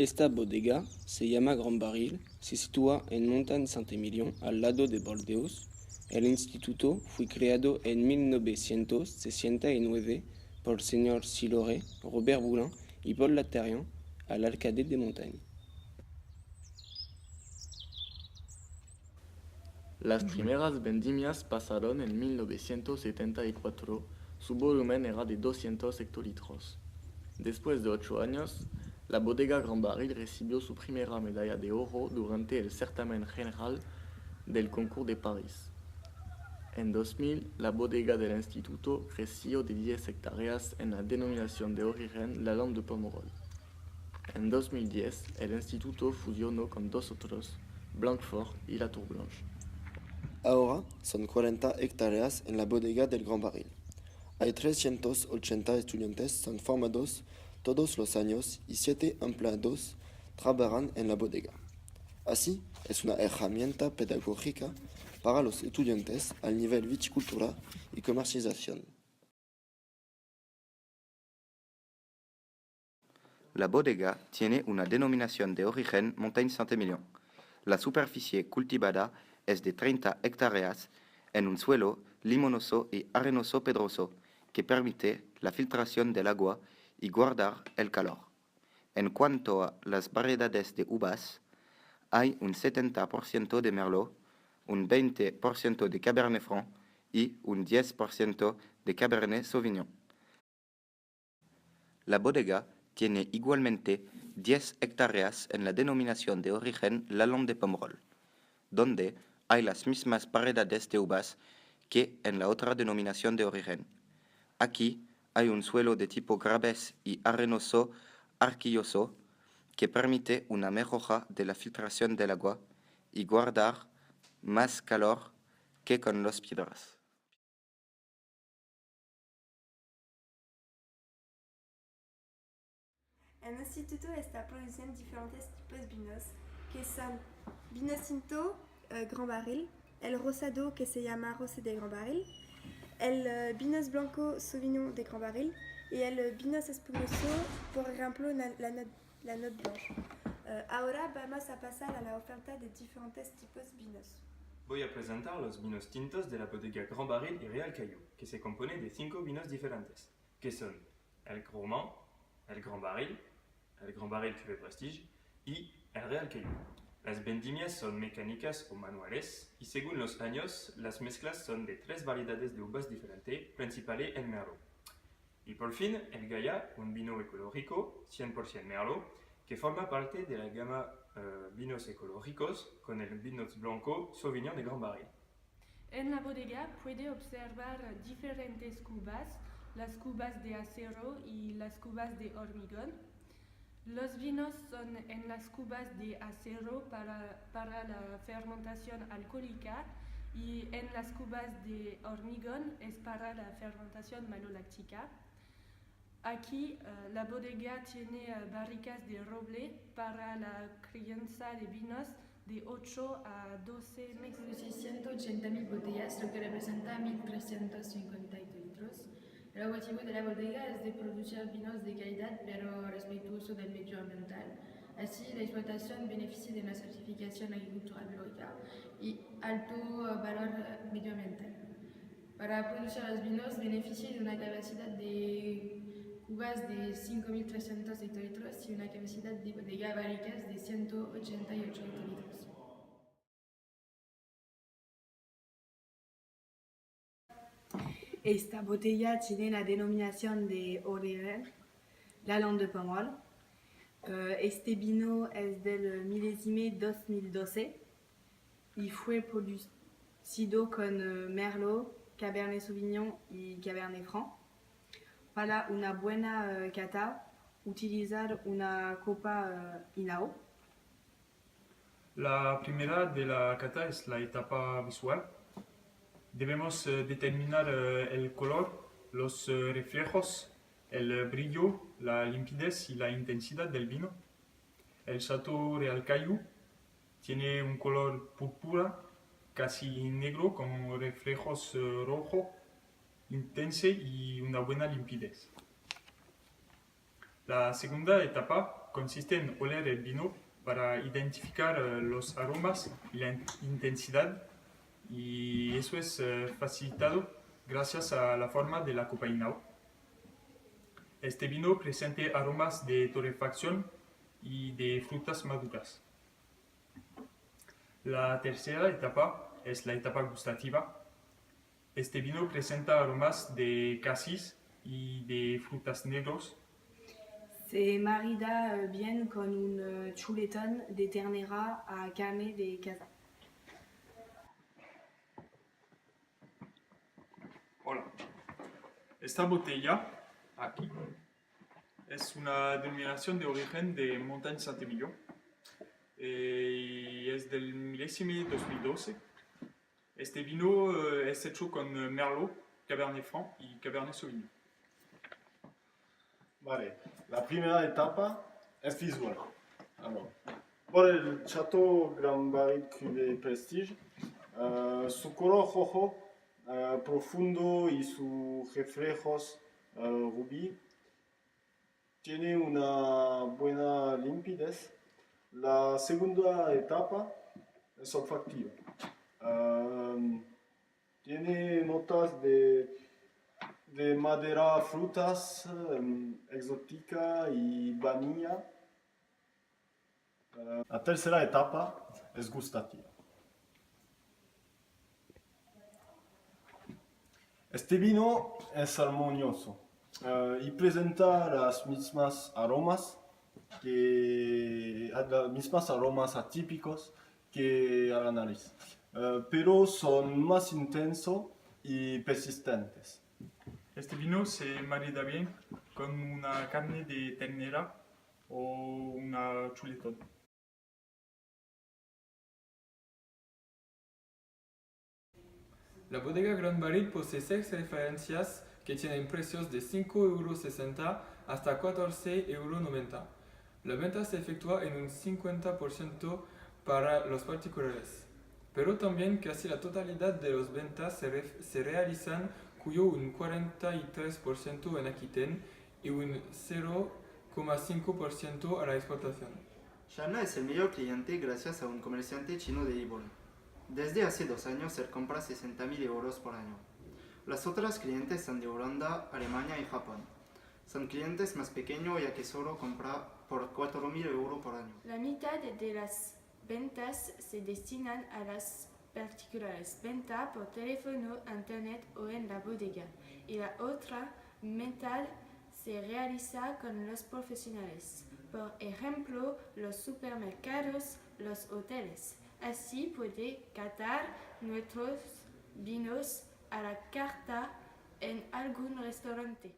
Esta bodega se llama Gran Barril, se sitúa en Montagne Saint-Emilion, al lado de Bordeaux. El instituto fue creado en 1969 por el señor Siloré, Robert Boulin y Paul Laterian, al alcalde de Montagne. Las primeras vendimias pasaron en 1974, su volumen era de 200 hectolitros. Después de 8 años, la bodega Gran Barril recibió su primera medalla de oro durante el certamen general del Concours de París. En 2000, la bodega del instituto creció de 10 hectáreas en la denominación de origen La Lande de Pomerol. En 2010, el instituto fusionó con dos otros, Blanquefort y La Tour Blanche. Ahora son 40 hectáreas en la bodega del Gran Barril. Hay 380 estudiantes son formados todos los años y 7 empleados trabajan en la bodega. Así, es una herramienta pedagógica para los estudiantes al nivel viticultura y comercialización. La bodega tiene una denominación de origen Montagne Saint-Emilion. La superficie cultivada es de 30 hectáreas en un suelo limonoso y arenoso pedroso que permite la filtración del agua y guardar el calor. En cuanto a las variedades de uvas, hay un 70% de Merlot, un 20% de Cabernet Franc y un 10% de Cabernet Sauvignon. La bodega tiene igualmente 10 hectáreas en la denominación de origen La Lande de Pomerol, donde hay las mismas variedades de uvas que en la otra denominación de origen. Aquí hay un suelo de tipo grabés y arenoso arcilloso que permite una mejora de la filtración del agua y guardar más calor que con las piedras. El instituto está produciendo diferentes tipos de vinos, que son vino tinto Gran Barril, el rosado que se llama Rosé de Gran Barril, el vinos blanco Sauvignon de Gran Barril y el vinos espumoso, por ejemplo, la note blanche. Ahora vamos a pasar a la oferta de diferentes tipos de vinos. Voy a presentar los vinos tintos de la bodega Gran Barril y Real Caillou, que se compone de 5 vinos diferentes, que son el Gourmand, el Gran Barril, el Gran Barril Cuvée Prestige y el Real Caillou. Las vendimias son mecánicas o manuales y según los años, las mezclas son de 3 variedades de uvas diferentes, principales el Merlot. Y por fin, el Gaia, un vino ecológico, 100% Merlot, que forma parte de la gama vinos ecológicos con el vinos blanco Sauvignon de Gran Barril. En la bodega puede observar diferentes cubas, las cubas de acero y las cubas de hormigón. Los vinos son en las cubas de acero para la fermentación alcohólica y en las cubas de hormigón es para la fermentación maloláctica. Aquí la bodega tiene barricas de roble para la crianza de vinos de 8 a 12 meses. Produce 180.000 botellas, lo que representa 1.350 hectolitros. El objetivo de la bodega es de producir vinos de calidad pero respetuoso del medio ambiental. Así, la explotación beneficia de una certificación agricultural biológica y alto valor medioambiental. Para producir los vinos beneficia de una capacidad de cubas de 5.300 hectolitros y una capacidad de bodega barricas de 188 hectolitros. Esta botella tiene la denominación de origen La Lande de Pomerol. Este vino es del milésime 2012 y fue producido con Merlot, Cabernet Sauvignon y Cabernet Franc. Para una buena cata, utilizar una copa Inao. La primera de la cata es la etapa visual. Debemos determinar el color, los reflejos, el brillo, la limpidez y la intensidad del vino. El Chateau Real Caillou tiene un color púrpura, casi negro, con reflejos rojo, intenso y una buena limpidez. La segunda etapa consiste en oler el vino para identificar los aromas y la intensidad, y eso es facilitado gracias a la forma de la copa Inao. Este vino presenta aromas de torrefacción y de frutas maduras. La tercera etapa es la etapa gustativa. Este vino presenta aromas de casis y de frutas negros. Se marida bien con un chuletón de ternera a carne de casa. Hola. Esta botella, aquí, es una denominación de origen de Montagne Saint-Émilion y es del milésimo 2012. Este vino es hecho con Merlot, Cabernet Franc y Cabernet Sauvignon. Vale, la primera etapa es visual. Alors, por el Chateau Grand Baril Cuvée Prestige, su color rojo profundo y sus reflejos rubí tiene una buena limpidez. La segunda etapa es olfactiva. Tiene notas de madera, frutas, exótica y vainilla. La tercera etapa es gustativa. Este vino es armonioso y presenta los mismos aromas atípicos que a la nariz, pero son más intensos y persistentes. Este vino se marida bien con una carne de ternera o una chuletón. La bodega Grand Baril posee 6 referencias que tienen precios de 5,60 € hasta 14,90 €. La venta se efectúa en un 50% para los particulares, pero también casi la totalidad de las ventas se realizan, cuyo un 43% en Aquitaine y un 0,5% a la exportación. Shanna es el mayor cliente gracias a un comerciante chino de Yibon. Desde hace 2 años él compra 60.000 € por año. Las otras clientes son de Holanda, Alemania y Japón. Son clientes más pequeños ya que solo compra por 4.000 € por año. La mitad de las ventas se destinan a las particulares, venta por teléfono, internet o en la bodega, y la otra mitad se realiza con los profesionales, por ejemplo, los supermercados, los hoteles. Así puede catar nuestros vinos a la carta en algún restaurante.